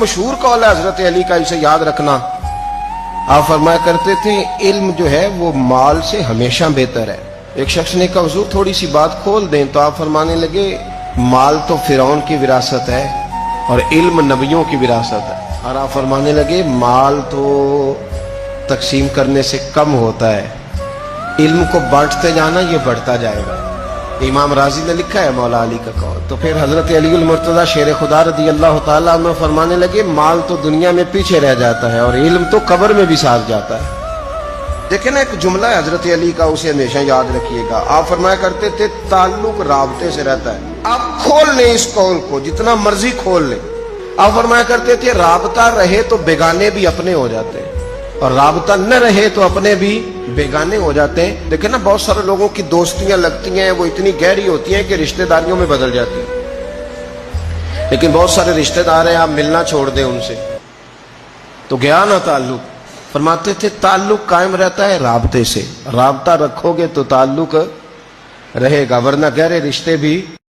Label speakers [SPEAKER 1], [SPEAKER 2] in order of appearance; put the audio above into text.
[SPEAKER 1] مشہور قول ہے حضرت علی کا، اسے یاد رکھنا. آپ فرمایا کرتے تھے علم جو ہے وہ مال سے ہمیشہ بہتر ہے. ایک شخص نے کہا حضور تھوڑی سی بات کھول دیں، تو آپ فرمانے لگے مال تو فرعون کی وراثت ہے اور علم نبیوں کی وراثت ہے. اور آپ فرمانے لگے مال تو تقسیم کرنے سے کم ہوتا ہے، علم کو بانٹتے جانا یہ بڑھتا جائے گا. امام راضی نے لکھا ہے مولا علی کا قول. تو پھر حضرت علی المرتضیٰ شیر خدا رضی اللہ تعالیٰ عنہ فرمانے لگے مال تو دنیا میں پیچھے رہ جاتا ہے اور علم تو قبر میں بھی ساتھ جاتا ہے. دیکھیں نا ایک جملہ ہے حضرت علی کا، اسے ہمیشہ یاد رکھیے گا. آپ فرمایا کرتے تھے تعلق رابطے سے رہتا ہے. آپ کھول لیں اس قول کو، جتنا مرضی کھول لیں. آپ فرمایا کرتے تھے رابطہ رہے تو بیگانے بھی اپنے ہو جاتے ہیں اور رابطہ نہ رہے تو اپنے بھی بیگانے ہو جاتے ہیں. دیکھیں نا بہت سارے لوگوں کی دوستیاں لگتی ہیں وہ اتنی گہری ہوتی ہیں کہ رشتہ داریوں میں بدل جاتی ہیں. لیکن بہت سارے رشتہ دار ہیں آپ ملنا چھوڑ دیں ان سے تو گیا نا تعلق. فرماتے تھے تعلق قائم رہتا ہے رابطے سے، رابطہ رکھو گے تو تعلق رہے گا، ورنہ گہرے رشتے بھی